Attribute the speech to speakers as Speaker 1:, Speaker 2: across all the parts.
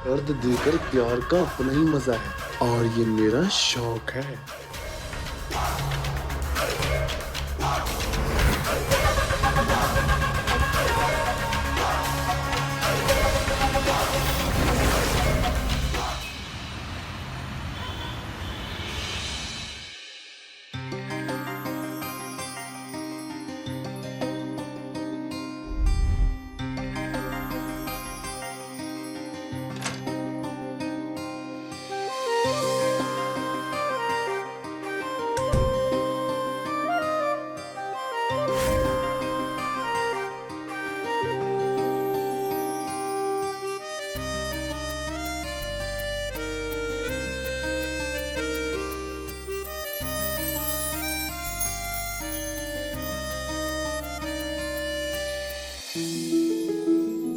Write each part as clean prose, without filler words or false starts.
Speaker 1: दर्द देकर प्यार का अपना ही मजा है और ये मेरा शौक है।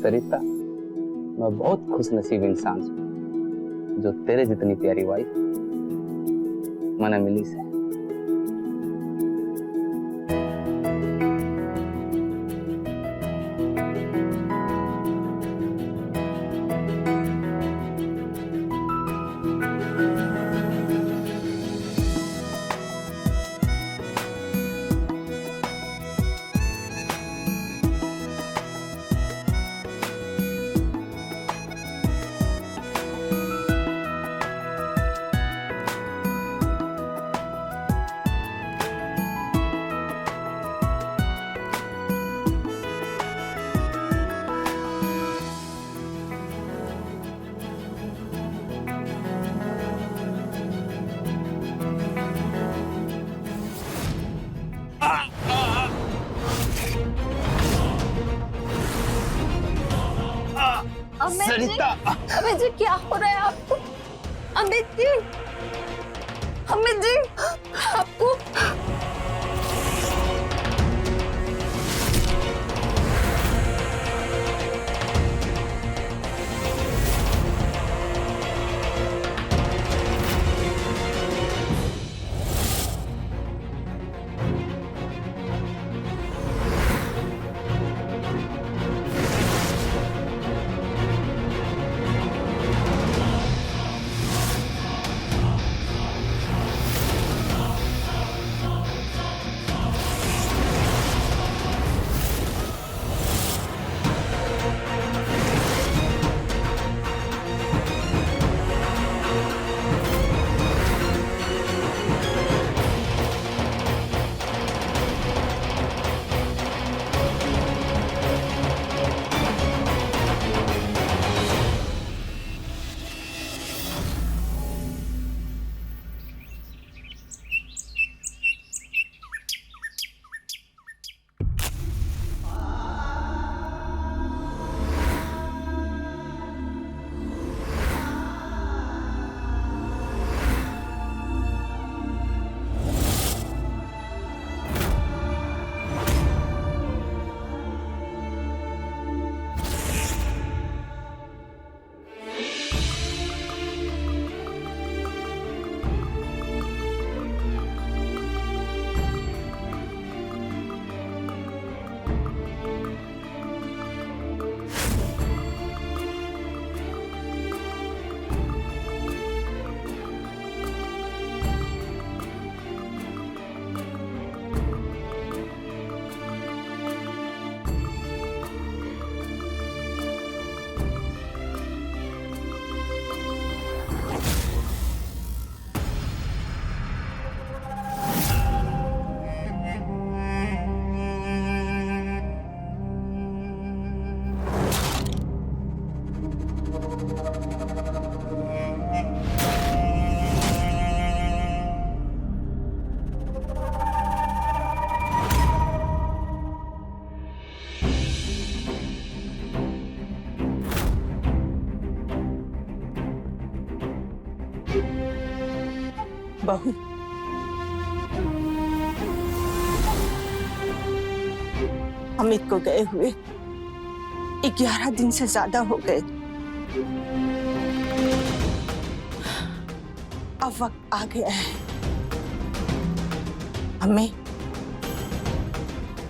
Speaker 2: सरिता, मैं बहुत खुश नसीब इंसान हूँ जो तेरे जितनी प्यारी वाइफ मना मिली से।
Speaker 3: सरिता, अमित जी क्या हो रहा है आपको? अमित जी, अमित जी आपको
Speaker 4: बहू, अमित को गए हुए 11 दिन से ज्यादा हो गए। अब वक्त आ गया है हमें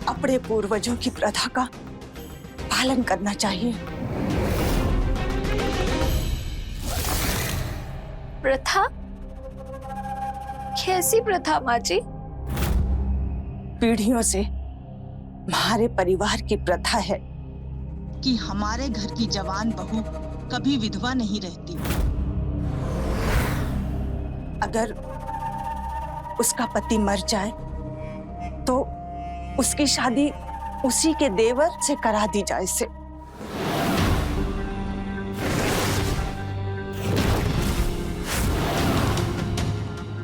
Speaker 4: अपने पूर्वजों की प्रथा का पालन करना चाहिए।
Speaker 3: प्रथा? कैसी प्रथा माँ जी?
Speaker 4: पीढ़ियों से हमारे परिवार की प्रथा है कि हमारे घर की जवान बहू कभी विधवा नहीं रहती। अगर उसका पति मर जाए तो उसकी शादी उसी के देवर से करा दी जाए से।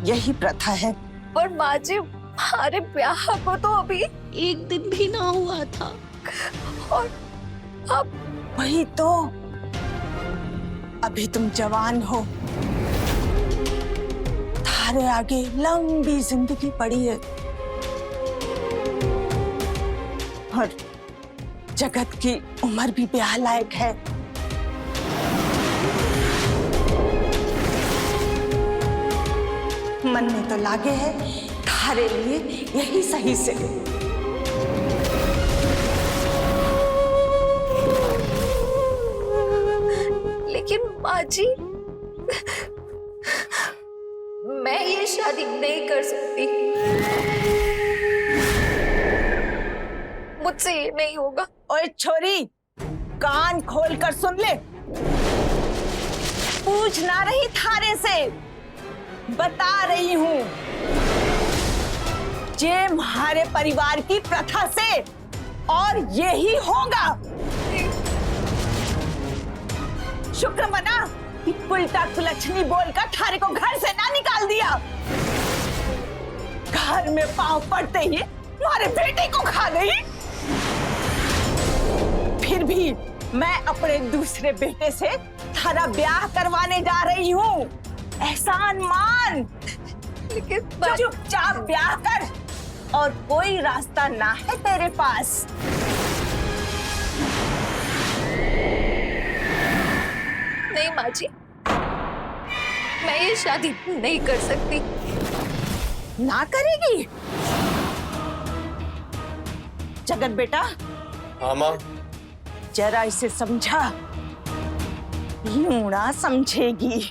Speaker 4: यही प्रथा है।
Speaker 3: पर माँ जी, हमारे ब्याह को तो अभी 1 दिन भी ना हुआ था और अब
Speaker 4: वही तो, अभी तुम जवान हो, थारे आगे लंबी जिंदगी पड़ी है और जगत की उम्र भी ब्याह लायक है। मन में तो लागे है थारे लिए यही सही से।
Speaker 3: लेकिन माँ जी, मैं ये शादी नहीं कर सकती। मुझसे ये नहीं होगा।
Speaker 4: ओए छोरी, कान खोल कर सुन ले। पूछ ना रही थारे से, बता रही हूँ। ये हमारे परिवार की प्रथा से और यही होगा। शुक्र मना कि उल्टा कुलच्छनी बोलकर थारे को घर से ना निकाल दिया। घर में पांव पड़ते ही तुम्हारे बेटे को खा गई। फिर भी मैं अपने दूसरे बेटे से थारा ब्याह करवाने जा रही हूँ। एहसान मान।
Speaker 3: लेकिन
Speaker 4: चुपचाप ब्याह कर और कोई रास्ता ना है तेरे पास।
Speaker 3: नहीं माँ जी, मैं ये शादी नहीं कर सकती।
Speaker 4: ना करेगी? जगत बेटा।
Speaker 1: हाँ माँ।
Speaker 4: जरा इसे समझा, यूं ना समझेगी।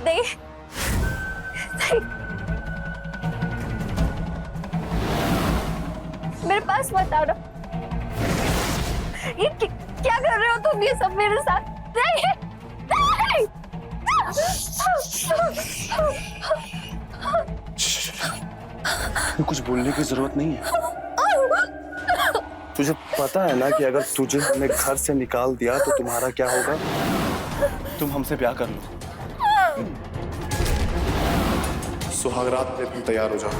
Speaker 3: नहीं, नहीं, मेरे पास मत आओ ना। ये क्या कर रहे हो तुम ये सब मेरे साथ? नहीं, नहीं।
Speaker 1: कुछ बोलने की जरूरत नहीं है। तुझे पता है ना कि अगर तुझे हमने घर से निकाल दिया तो तुम्हारा क्या होगा? तुम हमसे ब्याह कर लो। सुहागरात पे तुम तैयार हो जाओ।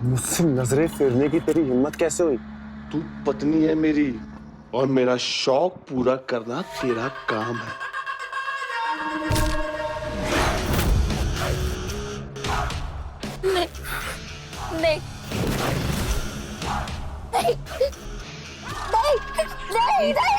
Speaker 1: मुझसे नजरें फेरने की तेरी हिम्मत कैसे हुई?
Speaker 5: तू पत्नी है मेरी और मेरा शौक पूरा करना तेरा काम है।
Speaker 3: नहीं नहीं नहीं नहीं नहीं नहीं नहीं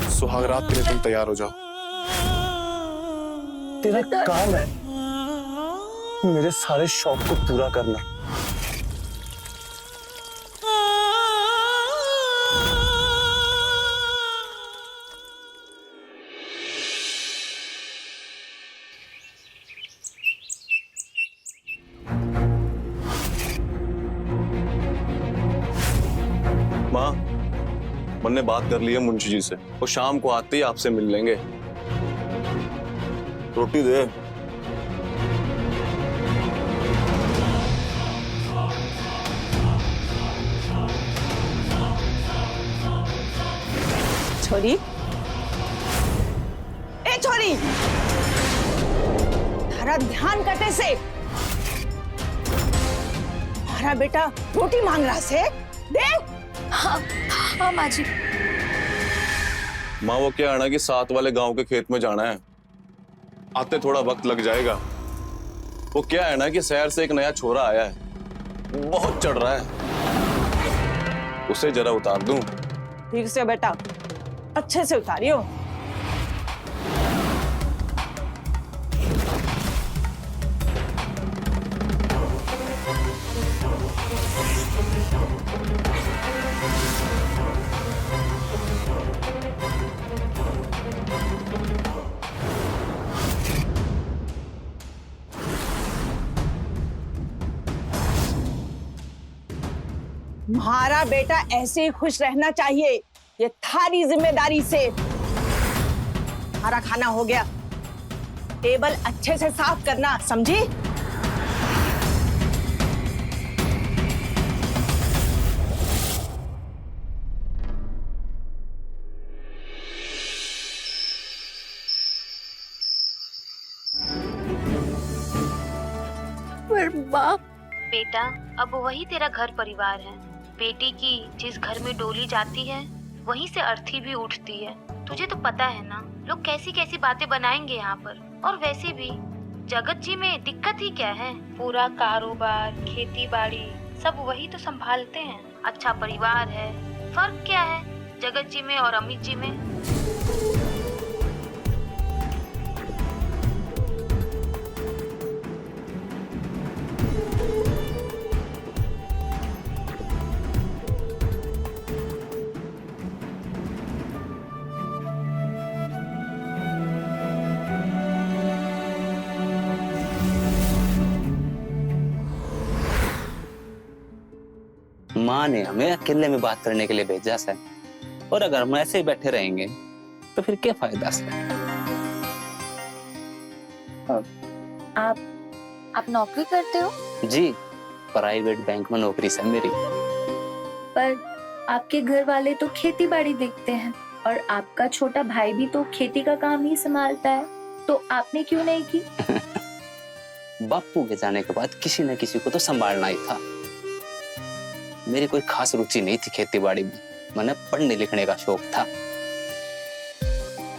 Speaker 5: सुहागरात के लिए तुम तैयार हो जाओ।
Speaker 1: तेरा काम है मेरे सारे शौक को पूरा करना।
Speaker 6: माँ, मैंने बात कर ली है मुंशी जी से, वो शाम को आते ही आपसे मिल लेंगे। रोटी दे।
Speaker 4: छोरी, ए छोरी, तारा ध्यान कटे से हमारा बेटा रोटी मांग रहा से दे।
Speaker 3: हाँ हाँ माँ जी।
Speaker 6: माँ, वो क्या है ना कि साथ वाले गांव के खेत में जाना है, आते थोड़ा वक्त लग जाएगा। वो क्या है ना कि शहर से एक नया छोरा आया है, बहुत चढ़ रहा है, उसे जरा उतार दूं।
Speaker 4: ठीक से बेटा, अच्छे से उतारियो। हमारा बेटा ऐसे ही खुश रहना चाहिए, ये थारी जिम्मेदारी से। हमारा खाना हो गया, टेबल अच्छे से साफ करना, समझी?
Speaker 3: पर माँ,
Speaker 7: बेटा, अब वही तेरा घर परिवार है। बेटी की जिस घर में डोली जाती है वहीं से अर्थी भी उठती है। तुझे तो पता है ना लोग कैसी कैसी बातें बनाएंगे यहाँ पर। और वैसे भी जगत जी में दिक्कत ही क्या है, पूरा कारोबार खेती बाड़ी सब वही तो संभालते हैं। अच्छा परिवार है, फर्क क्या है जगत जी में और अमित जी में?
Speaker 2: माँ ने हमें अकेले में बात करने के लिए भेजा है, और अगर हम ऐसे ही बैठे रहेंगे तो फिर क्या फायदा से?
Speaker 3: आप नौकरी करते हो?
Speaker 2: जी, प्राइवेट बैंक में नौकरी है मेरी।
Speaker 3: पर आपके घर वाले तो खेती बाड़ी देखते हैं और आपका छोटा भाई भी तो खेती का काम ही संभालता है, तो आपने क्यों नहीं की?
Speaker 2: बापू के जाने के बाद किसी न किसी को तो संभालना ही था। मेरी कोई खास रुचि नहीं थी खेती बाड़ी में, मैंने पढ़ने लिखने का शौक था।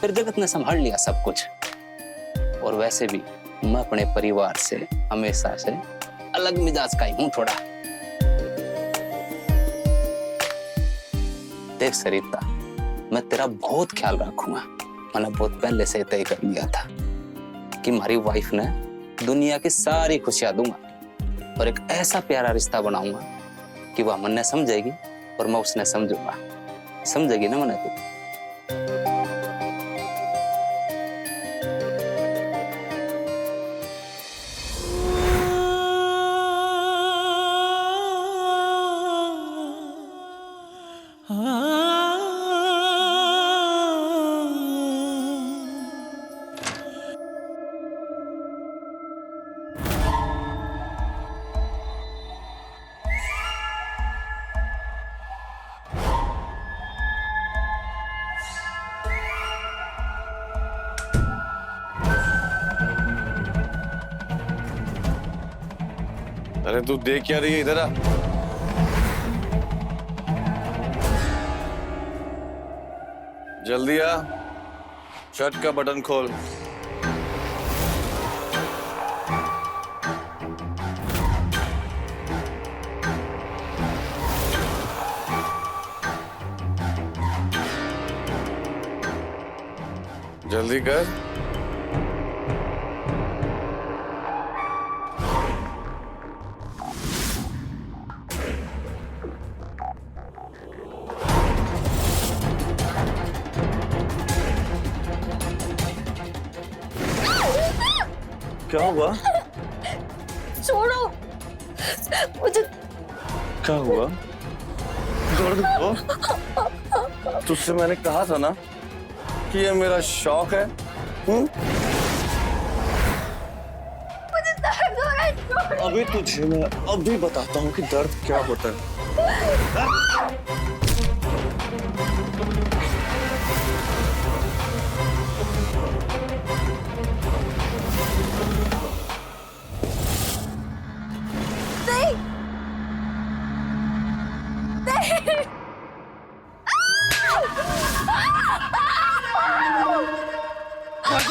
Speaker 2: फिर जगत ने संभाल लिया सब कुछ। और वैसे भी मैं अपने परिवार से हमेशा से अलग मिजाज का ही हूँ थोड़ा। देख सरिता, मैं तेरा बहुत ख्याल रखूंगा। मैंने बहुत पहले से तय कर लिया था कि हमारी वाइफ ने दुनिया की सारी खुशियां दूंगा और एक ऐसा प्यारा रिश्ता बनाऊंगा कि वह मन ने समझेगी और मैं उसने समझूंगा। समझेगी ना मना तू?
Speaker 6: अरे तू देख क्या रही है, इधर आ। जल्दी आ, शर्ट का बटन खोल। जल्दी कर। क्या हुआ?
Speaker 3: छोड़ो मुझे।
Speaker 6: क्या हुआ? दर्द हुआ? तुझसे मैंने कहा था ना कि ये मेरा शौक है।
Speaker 3: मुझे दर्द हो रहा है, छोड़ो।
Speaker 6: अभी तुझे मैं अभी बताता हूँ कि दर्द क्या होता है।
Speaker 3: नहीं नहीं। बात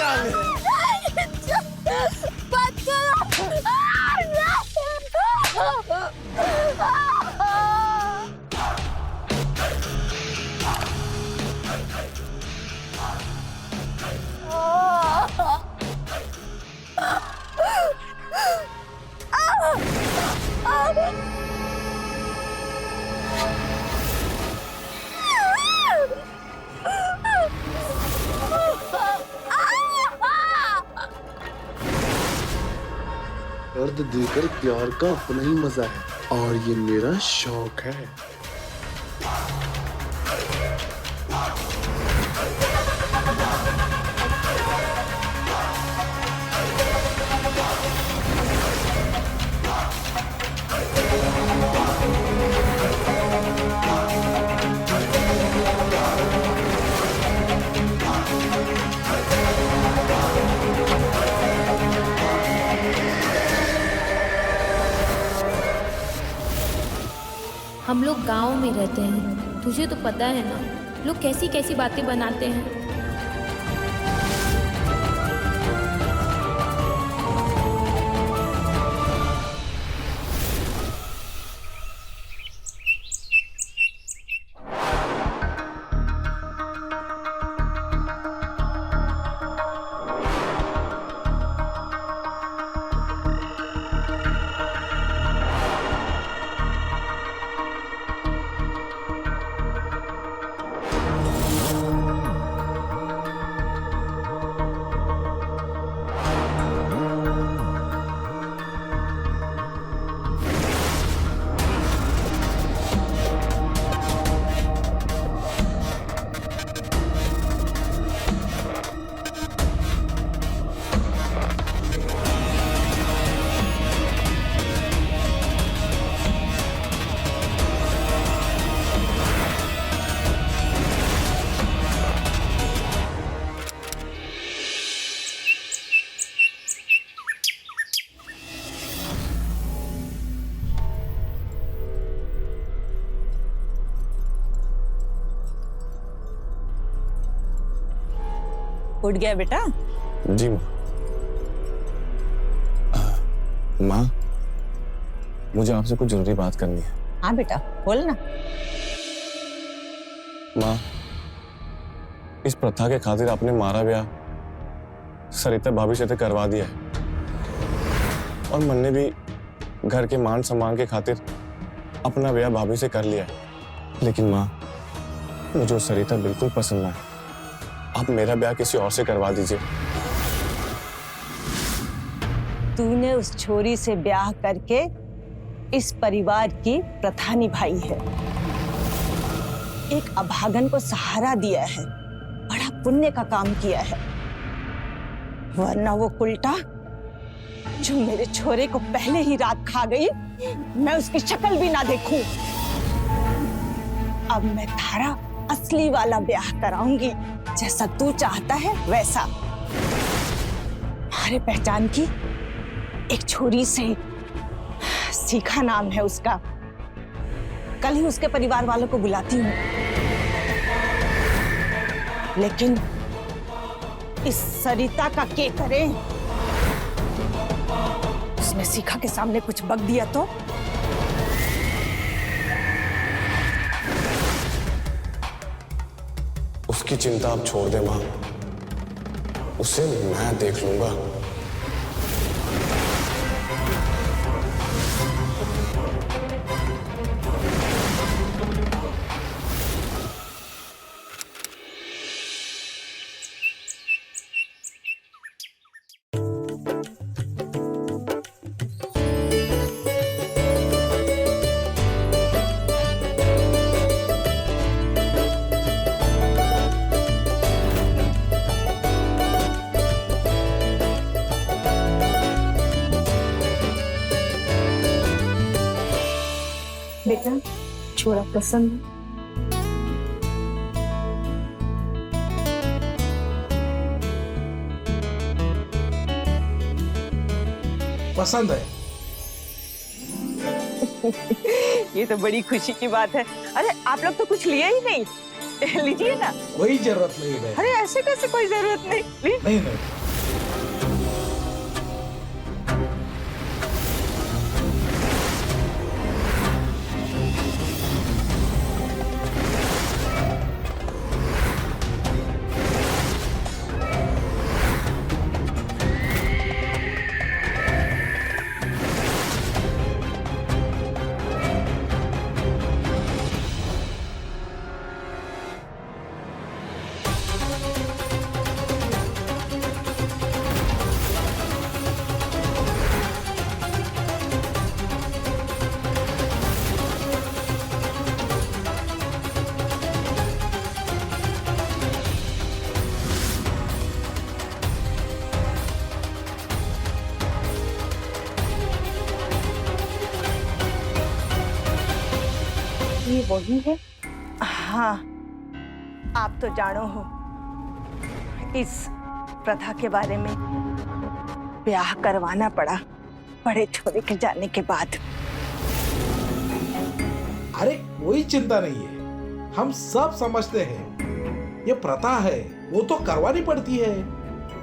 Speaker 5: दर्द देकर प्यार का अपना ही मजा है और ये मेरा शौक है।
Speaker 8: हम लोग गांव में रहते हैं, तुझे तो पता है ना लोग कैसी कैसी बातें बनाते हैं।
Speaker 4: उठ गया बेटा?
Speaker 6: जी माँ। माँ, मुझे आपसे कुछ जरूरी बात करनी है।
Speaker 4: हाँ बेटा बोल ना।
Speaker 6: माँ, इस प्रथा के खातिर आपने मारा ब्याह सरिता भाभी से तो करवा दिया है और मन ने भी घर के मान सम्मान के खातिर अपना ब्याह भाभी से कर लिया है। लेकिन माँ, मुझे वो सरिता बिल्कुल पसंद है। आप मेरा ब्याह किसी और से करवा दीजिए।
Speaker 4: तूने उस छोरी से ब्याह करके इस परिवार की प्रथा निभाई है, एक अभागन को सहारा दिया है, बड़ा पुण्य का काम किया है। वरना वो उल्टा जो मेरे छोरे को पहले ही रात खा गई, मैं उसकी शक्ल भी ना देखूं। अब मैं थारा असली वाला ब्याह कराऊंगी, जैसा तू चाहता है वैसा। हमारे पहचान की एक छोरी से, सीखा नाम है उसका। कल ही उसके परिवार वालों को बुलाती हूँ, लेकिन इस सरिता का क्या करें? उसने सीखा के सामने कुछ बक दिया तो?
Speaker 6: उसकी चिंता आप छोड़ दे माँ, उसे मैं देख लूंगा।
Speaker 4: बेटा, छोरा पसंद है?
Speaker 9: पसंद है।
Speaker 4: ये तो बड़ी खुशी की बात है। अरे आप लोग तो कुछ लिया ही नहीं। लीजिए ना।
Speaker 9: कोई जरूरत नहीं है।
Speaker 4: अरे ऐसे कैसे कोई जरूरत नहीं?
Speaker 9: नहीं नहीं।
Speaker 4: ये वही है? हाँ, आप तो जानो हो इस प्रथा के बारे में। ब्याह करवाना पड़ा बड़े छोरे के जाने के बाद।
Speaker 9: अरे कोई चिंता नहीं है, हम सब समझते हैं। ये प्रथा है, वो तो करवानी पड़ती है।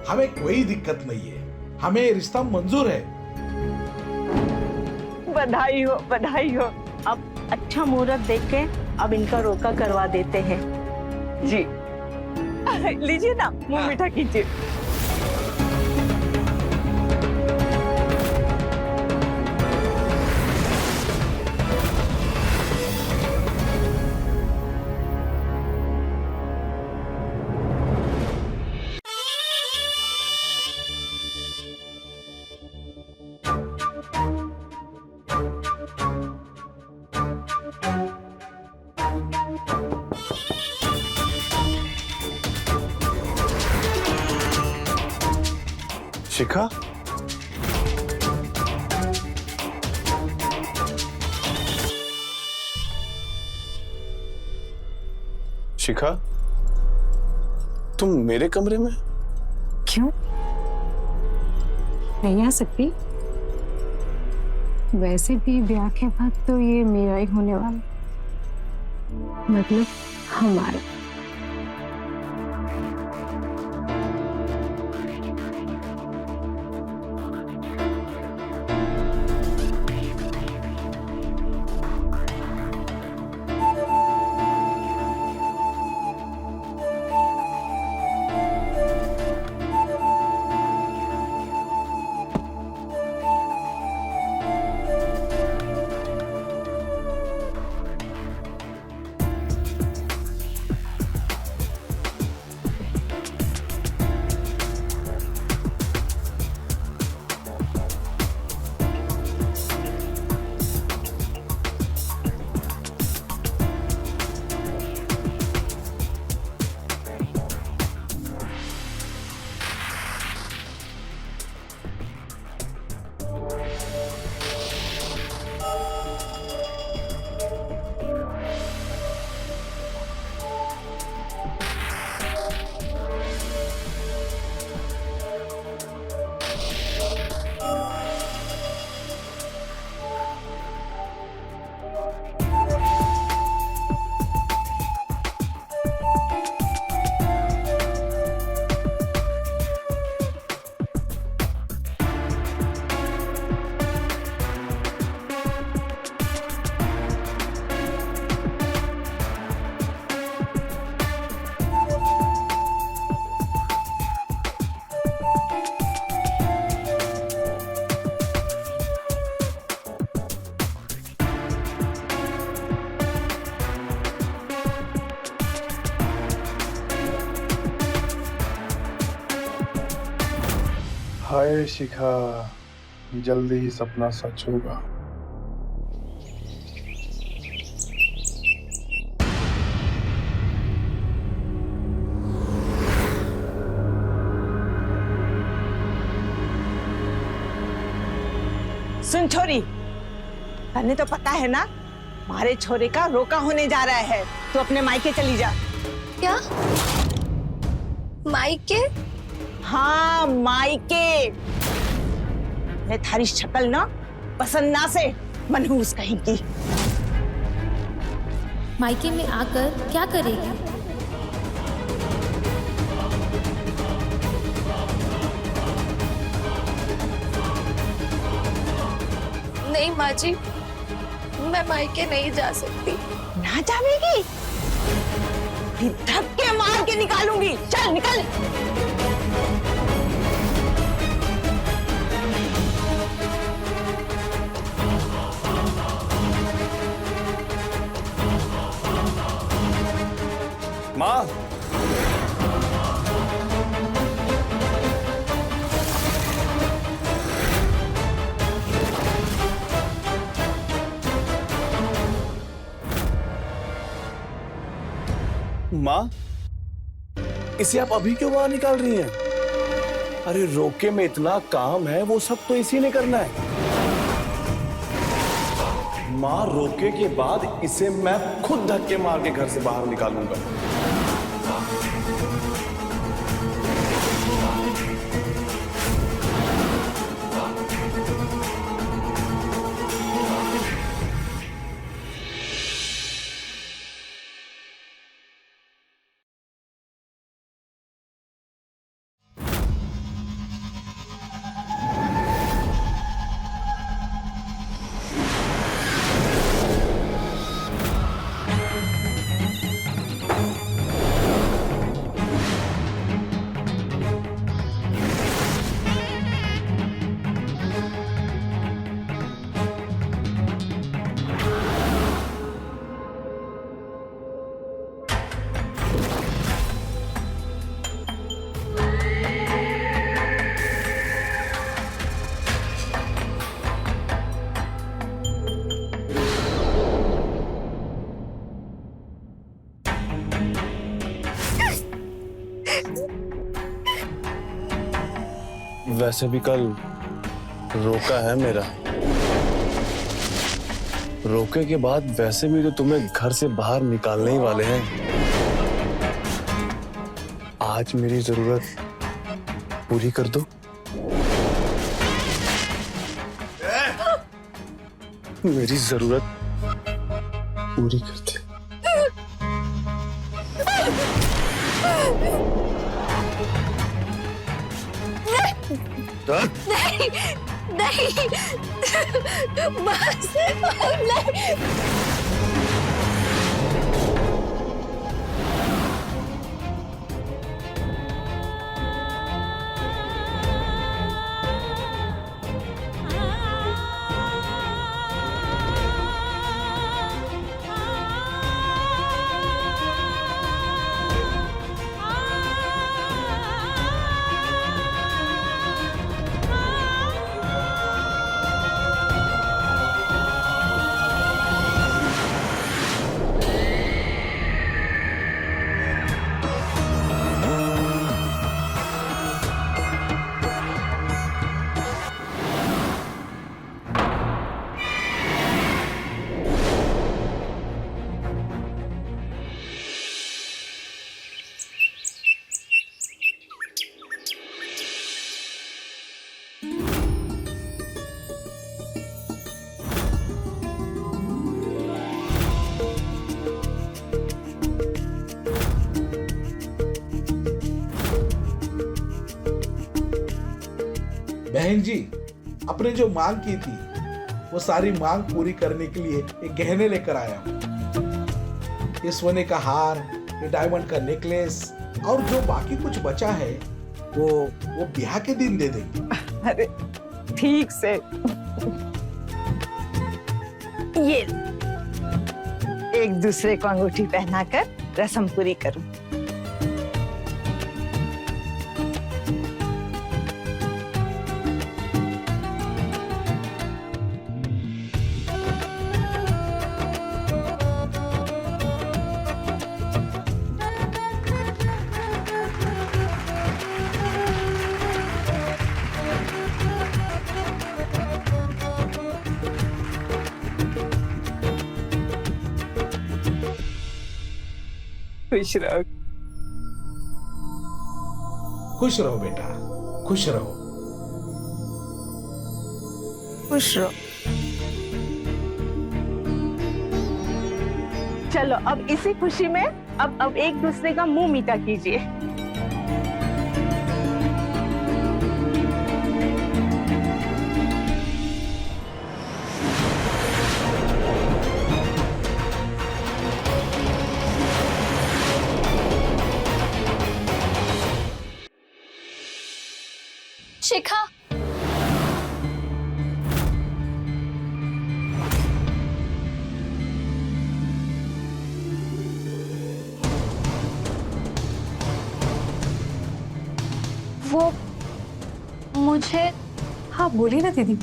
Speaker 9: हमें कोई दिक्कत नहीं है, हमें रिश्ता मंजूर है।
Speaker 4: बधाई हो, बधाई हो। अब अच्छा मुहूर्त देख के अब इनका रोका करवा देते हैं। जी लीजिए ना, मुंह मीठा कीजिए।
Speaker 1: शिखा, शिखा, तुम मेरे कमरे में?
Speaker 10: क्यों नहीं आ सकती? वैसे भी ब्याह के बाद तो ये मेरा ही होने वाला, मतलब हमारा।
Speaker 5: हाय शिखा, जल्दी ही सपना सच होगा।
Speaker 4: सुन छोरी, तन्ने तो पता है ना हमारे छोरे का रोका होने जा रहा है, तो अपने मायके चली जा।
Speaker 3: क्या? मायके?
Speaker 4: हाँ मायके। मैं थारी शक्ल ना पसंद ना से मनहूस कहीं की।
Speaker 8: मायके में आकर क्या करेगी?
Speaker 3: नहीं माँ जी, मैं मायके नहीं जा सकती।
Speaker 4: ना जावेगी? फिर धक्के मार के निकालूंगी। चल निकल।
Speaker 1: माँ, माँ, इसे आप अभी क्यों बाहर निकाल रही हैं? अरे रोके में इतना काम है, वो सब तो इसी ने करना है। माँ, रोके के बाद इसे मैं खुद धक्के मार के घर से बाहर निकालूंगा। वैसे भी कल रोका है मेरा। रोके के बाद वैसे भी तो तुम्हें घर से बाहर निकालने ही वाले हैं। आज मेरी जरूरत पूरी कर दो। मेरी जरूरत पूरी कर दो।
Speaker 3: नहीं, नहीं, बस नहीं।
Speaker 9: बहन जी, आपने जो मांग की थी वो सारी मांग पूरी करने के लिए एक गहने लेकर आया हूँ। ये सोने का हार, ये डायमंड का नेकलेस और जो बाकी कुछ बचा है वो ब्याह के दिन दे देंगे।
Speaker 4: अरे ठीक से। ये एक दूसरे को अंगूठी पहनाकर रस्म पूरी करूं। खुश रहो।
Speaker 9: खुश रहो बेटा, खुश रहो।
Speaker 4: खुश रहो। चलो अब इसी खुशी में अब एक दूसरे का मुंह मीठा कीजिए।
Speaker 3: शिखा, वो मुझे,
Speaker 10: हाँ बोलिए ना दीदी।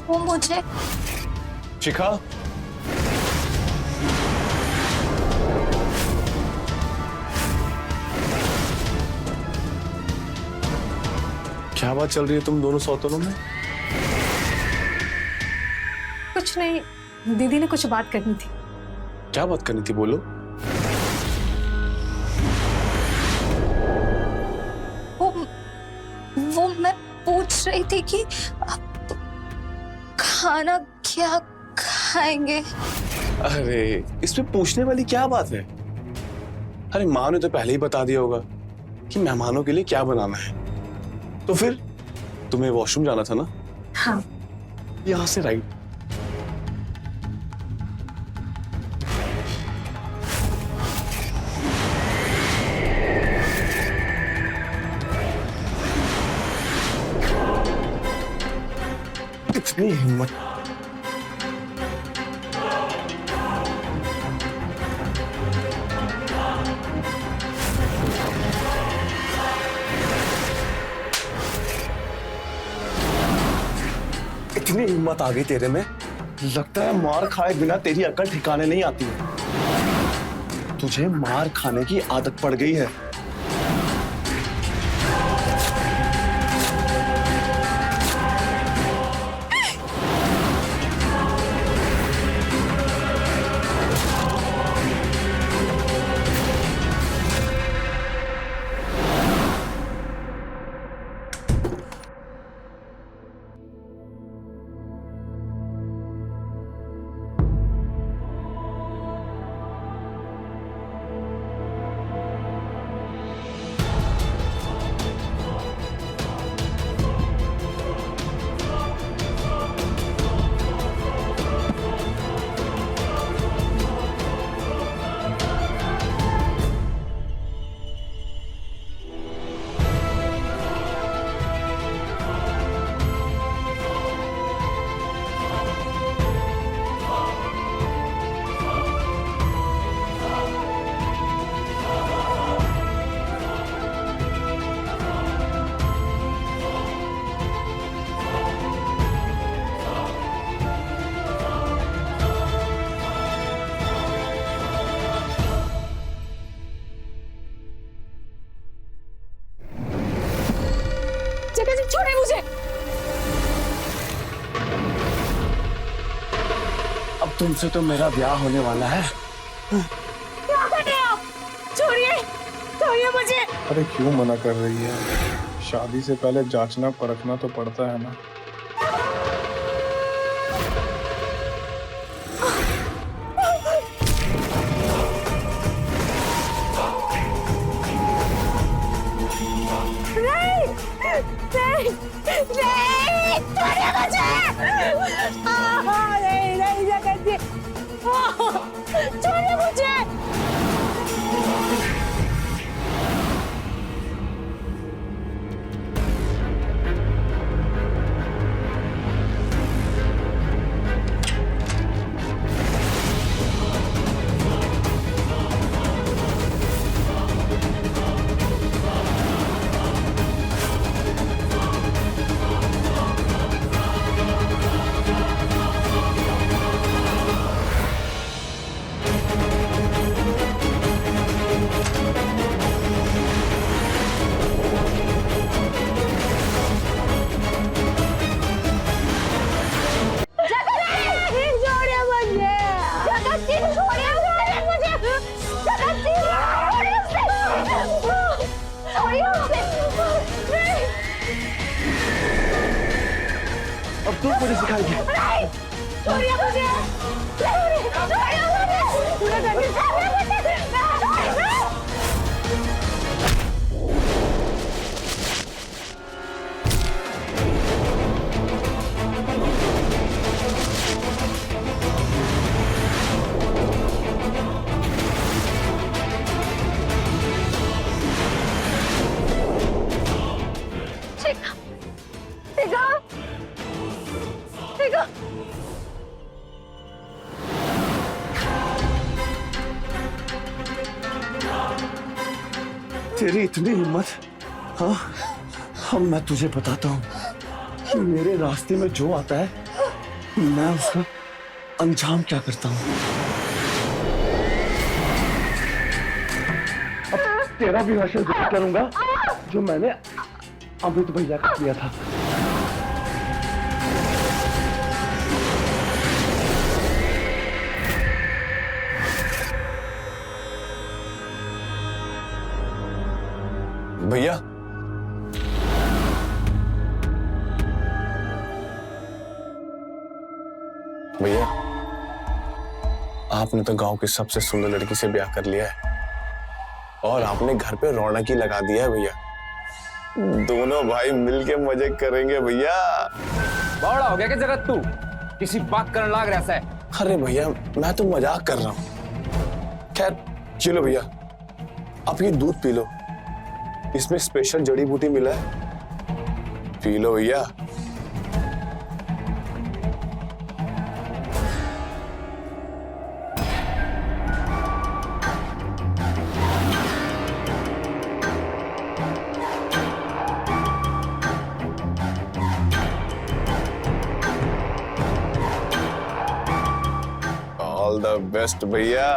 Speaker 3: वो मुझे
Speaker 1: शिखा, क्या बात चल रही है तुम दोनों सौतनों में?
Speaker 10: कुछ नहीं, दीदी ने कुछ बात करनी थी।
Speaker 1: क्या बात करनी थी, बोलो।
Speaker 3: वो मैं पूछ रही थी कि आप खाना क्या खाएंगे।
Speaker 1: अरे इसमें पूछने वाली क्या बात है? अरे माँ ने तो पहले ही बता दिया होगा कि मेहमानों के लिए क्या बनाना है। तो फिर तुम्हें वॉशरूम जाना था ना?
Speaker 10: हाँ।
Speaker 1: यहाँ से राइट। इतनी हिम्मत। इतनी हिम्मत आ गई तेरे में, लगता है मार खाए बिना तेरी अकल ठिकाने नहीं आती है। तुझे मार खाने की आदत पड़ गई है।
Speaker 10: छोड़े मुझे।
Speaker 1: अब तुमसे तो मेरा ब्याह होने वाला है।
Speaker 10: क्या कर रहे हैं आप? छोड़िए, छोड़िए मुझे।
Speaker 11: अरे क्यों मना कर रही है? शादी से पहले जांचना परखना तो पड़ता है ना।
Speaker 10: छोड़िए मुझे।
Speaker 5: तू मुझे सिखाएगी।
Speaker 10: छोड़िए मुझे, छोड़िए मुझे, पूरा करके
Speaker 5: तेरी इतनी हिम्मत? हाँ, अब मैं तुझे बताता हूँ कि मेरे रास्ते में जो आता है मैं उसका अंजाम क्या करता हूँ। अब तेरा भी हश्र करूंगा जो मैंने अमित भैया का किया था।
Speaker 6: भैया भैया आपने तो गांव की सबसे सुंदर लड़की से ब्याह कर लिया है और आपने घर पे रौनक ही लगा दिया है भैया। दोनों भाई मिलके मजे करेंगे भैया।
Speaker 12: बड़ा हो गया क्या जगत तू किसी बात करने लाग रहा है?
Speaker 6: अरे भैया मैं तो मजाक कर रहा हूँ। खैर चलो भैया आप ये दूध पी लो, इसमें स्पेशल जड़ी बूटी मिला है, पी लो भैया। ऑल द बेस्ट भैया।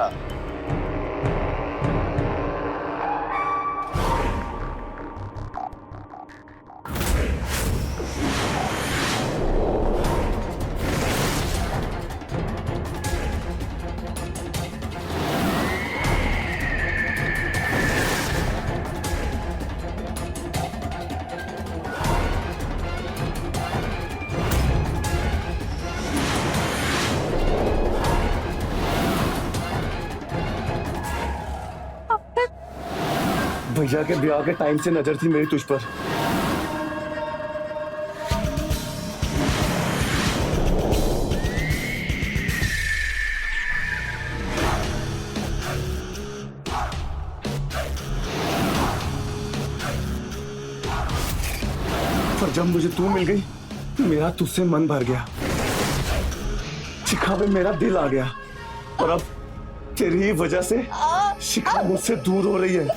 Speaker 5: भैया के ब्याह के टाइम से नजर थी मेरी तुझ पर। पर जब मुझे तू मिल गई मेरा तुझसे मन भर गया, शिखा पे मेरा दिल आ गया और अब तेरी ही वजह से शिखा मुझसे दूर हो रही है।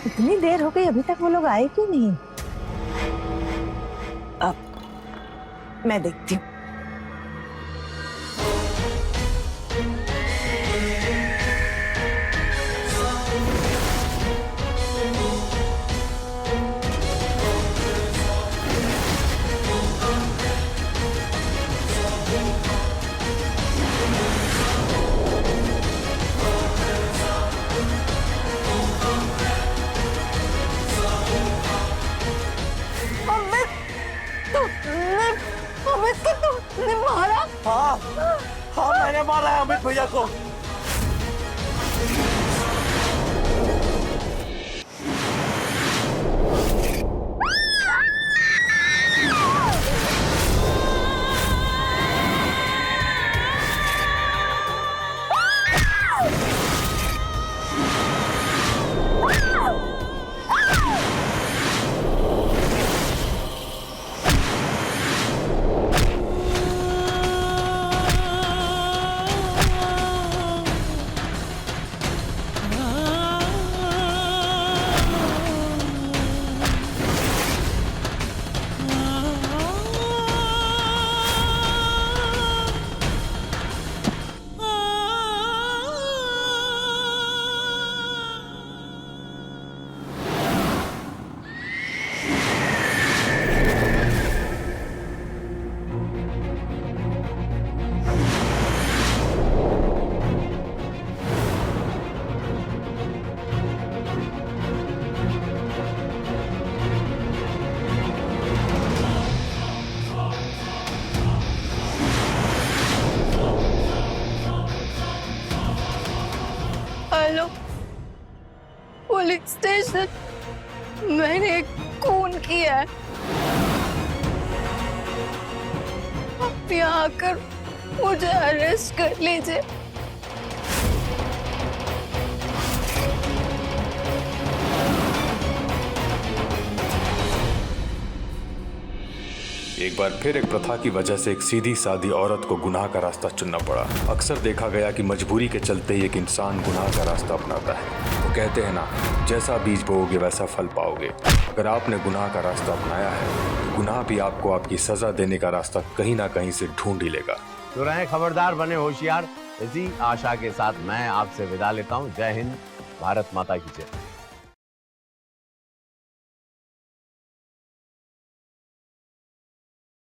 Speaker 4: इतनी देर हो गई अभी तक वो लोग आए क्यों नहीं? अब मैं देखती हूँ। तुमने मारा?
Speaker 5: हाँ मैंने मारा है अमित भैया को।
Speaker 10: Hello, police station. मैंने एक खून किया है। आप यहाँ आकर मुझे अरेस्ट कर लीजिए।
Speaker 13: एक बार फिर एक प्रथा की वजह से एक सीधी सादी औरत को गुनाह का रास्ता चुनना पड़ा। अक्सर देखा गया कि मजबूरी के चलते ही एक इंसान गुनाह का रास्ता अपनाता है। वो कहते हैं ना, जैसा बीज बोओगे वैसा फल पाओगे। अगर आपने गुनाह का रास्ता अपनाया है तो गुनाह भी आपको आपकी सजा देने का रास्ता कहीं ना कहीं से ढूंढ ही लेगा।
Speaker 14: तो रहें खबरदार, बने होशियार। इसी आशा के साथ मैं आपसे विदा लेता हूँ। जय हिंद, भारत माता की जय।